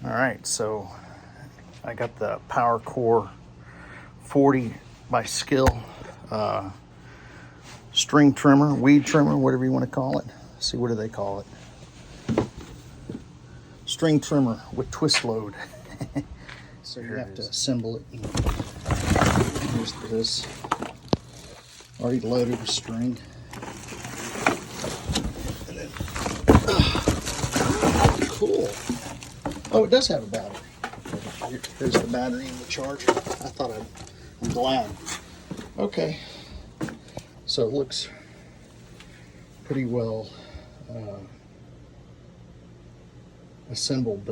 All right, so I got the PWRCORE 40 by Skil string trimmer, weed trimmer, whatever you want to call it. Let's see, what do they call it? String trimmer with twist load. So you have to assemble it. Here's this. Already loaded with string. And then, cool. Oh, it does have a battery. Here's the battery and the charger. I'm glad. Okay. So it looks pretty well assembled.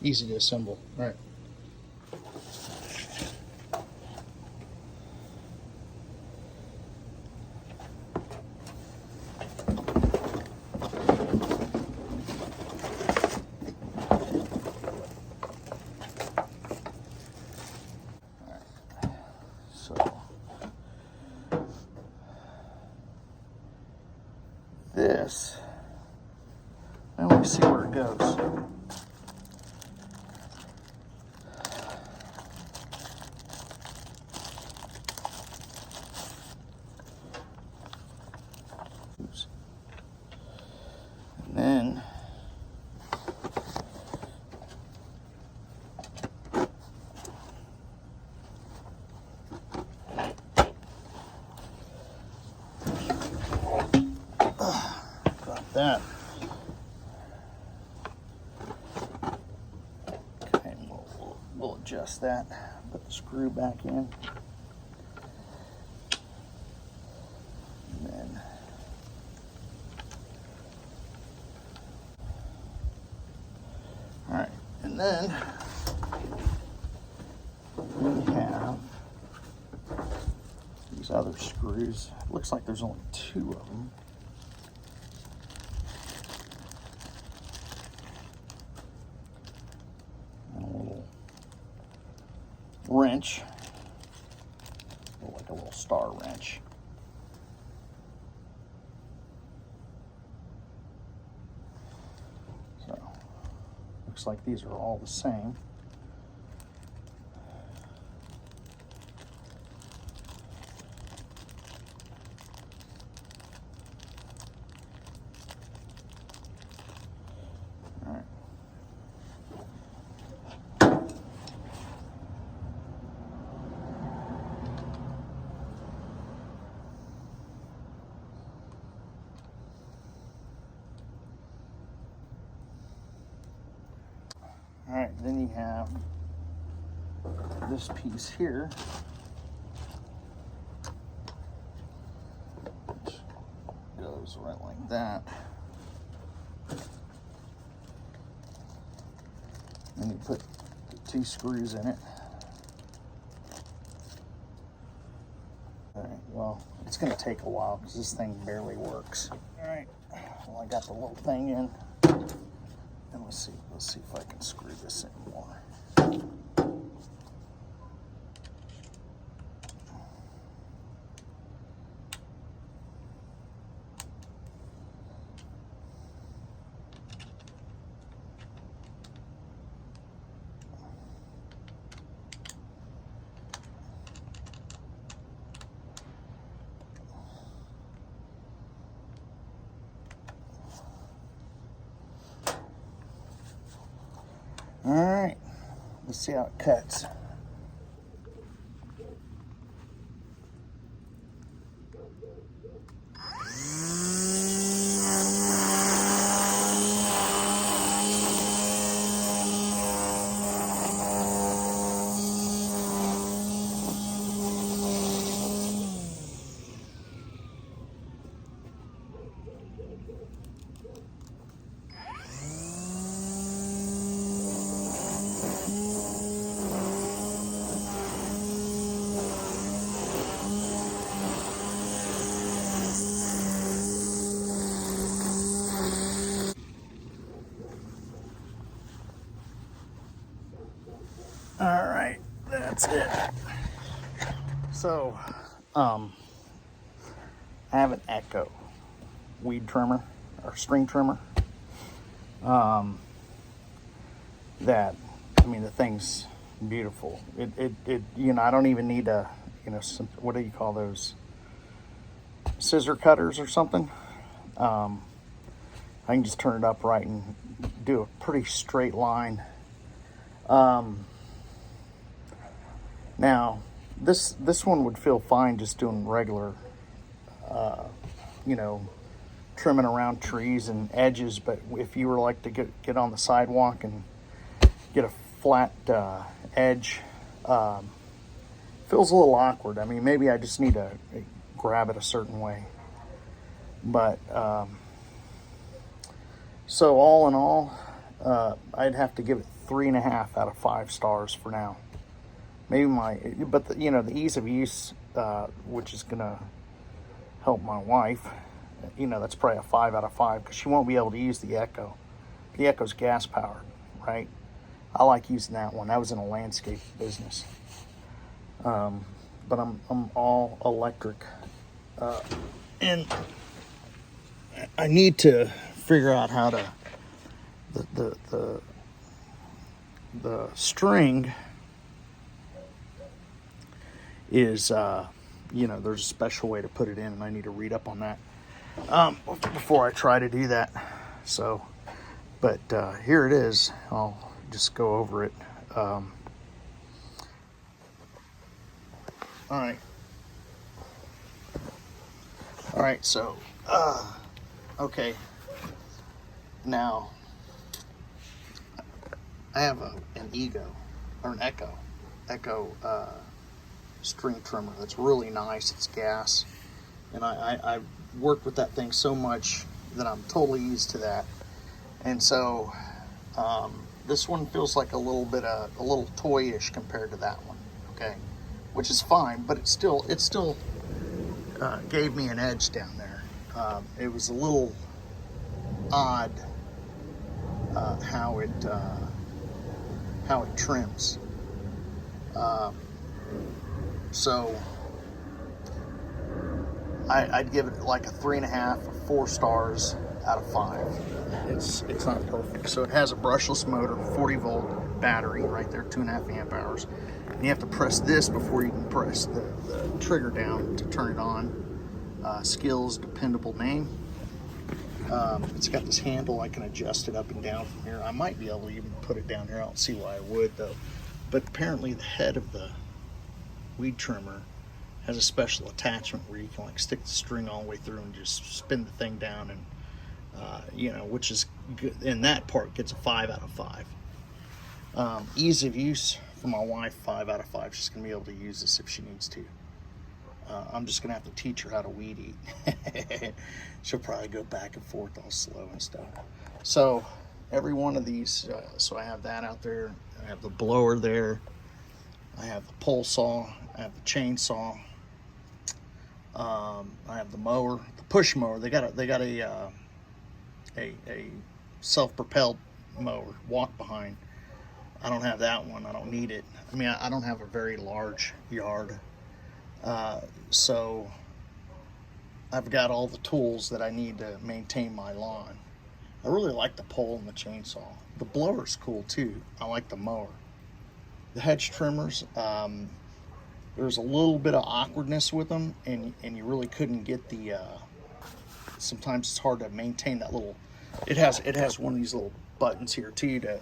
Easy to assemble. All right. This, and let me see where it goes. Oops. And then that. Okay, we'll adjust that. Put the screw back in. And then all right, and then we have these other screws. It looks like there's only 2 of them. Wrench, like a little star wrench. So, looks like these are all the same. All right. All right, then you have this piece here, which goes right like that. And you put the 2 screws in it. All right, well, it's gonna take a while because this thing barely works. All right, well, I got the little thing in. And let's see if I can screw this in more. All right, let's see how it cuts. All right, that's it. So, I have an Echo weed trimmer or string trimmer. that, I mean, the thing's beautiful. It you know, I don't even need a, you know, some, what do you call those? Scissor cutters or something. I can just turn it upright and do a pretty straight line. Now, this one would feel fine just doing regular, you know, trimming around trees and edges. But if you were like to get on the sidewalk and get a flat edge, feels a little awkward. I mean, maybe I just need to grab it a certain way. But so all in all, I'd have to give it 3.5 out of 5 stars for now. Maybe but the, you know, the ease of use, which is gonna help my wife, you know, that's probably a 5 out of 5 because she won't be able to use the Echo. The Echo's gas powered, right? I like using that one. That was in a landscape business. But I'm all electric, and I need to figure out how to the string is, you know, there's a special way to put it in, and I need to read up on that before I try to do that. So, but here it is. I'll just go over it. All right, so okay, now I have an Echo string trimmer that's really nice. It's gas, and I worked with that thing so much that I'm totally used to that. And so this one feels like a little toyish compared to that one, okay, which is fine, but it still gave me an edge down there. It was a little odd how it trims. So I'd give it like a 3.5 or 4 stars out of 5. It's not perfect. So it has a brushless motor, 40-volt battery right there, 2.5 amp hours. And you have to press this before you can press the trigger down to turn it on. Skil's dependable name. It's got this handle. I can adjust it up and down from here. I might be able to even put it down here. I don't see why I would though. But apparently the head of the weed trimmer has a special attachment where you can like stick the string all the way through and just spin the thing down, and you know, which is good. And that part gets a 5 out of 5. Ease of use for my wife, 5 out of 5. She's gonna be able to use this if she needs to. I'm just gonna have to teach her how to weed eat. She'll probably go back and forth all slow and stuff. So every one of these, so I have that out there. I have the blower there. I have the pole saw. I have the chainsaw. I have the mower, the push mower. They got a self-propelled mower, walk behind. I don't have that one. I don't need it. I mean, I don't have a very large yard. So I've got all the tools that I need to maintain my lawn. I really like the pole and the chainsaw. The blower's cool too. I like the mower. The hedge trimmers, there's a little bit of awkwardness with them, and you really couldn't get the, sometimes it's hard to maintain that little, it has one of these little buttons here too to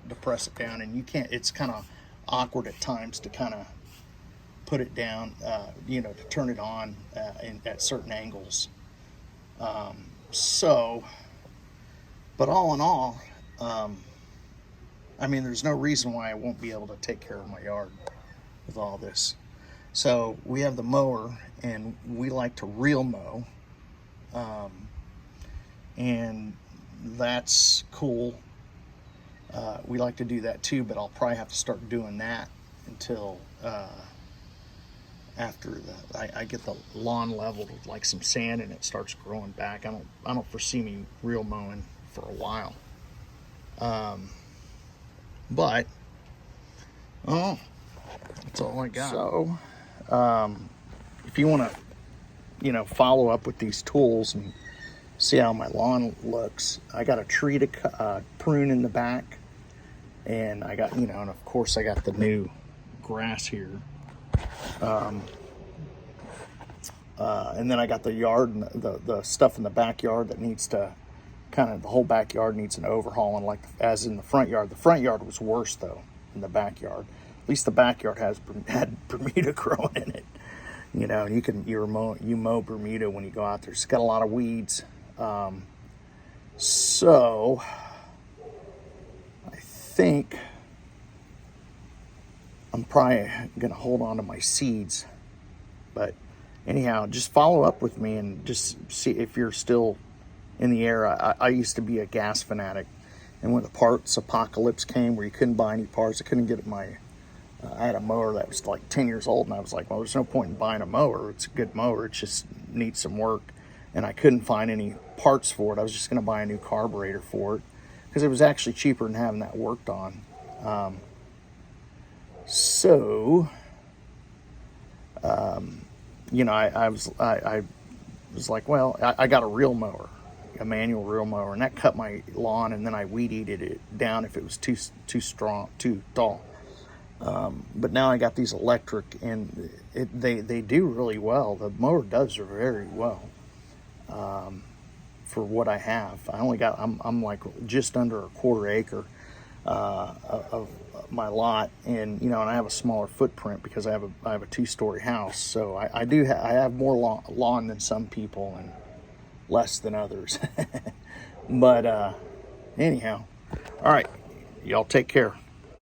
to press it down, and you can't, it's kind of awkward at times to kind of put it down, you know, to turn it on at certain angles. So, but all in all, I mean, there's no reason why I won't be able to take care of my yard with all this. So we have the mower, and we like to reel mow, and that's cool. We like to do that too, but I'll probably have to start doing that until after I get the lawn leveled with like some sand and it starts growing back. I don't foresee me reel mowing for a while. But that's all I got. So if you want to, you know, follow up with these tools and see how my lawn looks, I got a tree to prune in the back, And I got, you know, and of course I got the new grass here. And then I got the yard and the stuff in the backyard that needs to kind of, the whole backyard needs an overhauling, like as in the front yard. The front yard was worse though than the backyard. At least the backyard had Bermuda growing in it. You know, and you mow Bermuda when you go out there. It's got a lot of weeds. So I think I'm probably gonna hold on to my seeds, but anyhow, just follow up with me and just see if you're still in the era. I used to be a gas fanatic, and when the parts apocalypse came where you couldn't buy any parts, I couldn't get my, I had a mower that was like 10 years old, and I was like, well, there's no point in buying a mower. It's a good mower. It just needs some work, and I couldn't find any parts for it. I was just going to buy a new carburetor for it because it was actually cheaper than having that worked on. You know, I was like, well, I got a reel mower, a manual reel mower, and that cut my lawn, and then I weed eated it down if it was too tall. But now I got these electric, and they do really well. The mower does very well for what I have. I only got, I'm like just under a quarter acre of my lot, and you know, and I have a smaller footprint because I have a 2-story house, so I have more lawn than some people and less than others. But anyhow, all right, y'all take care.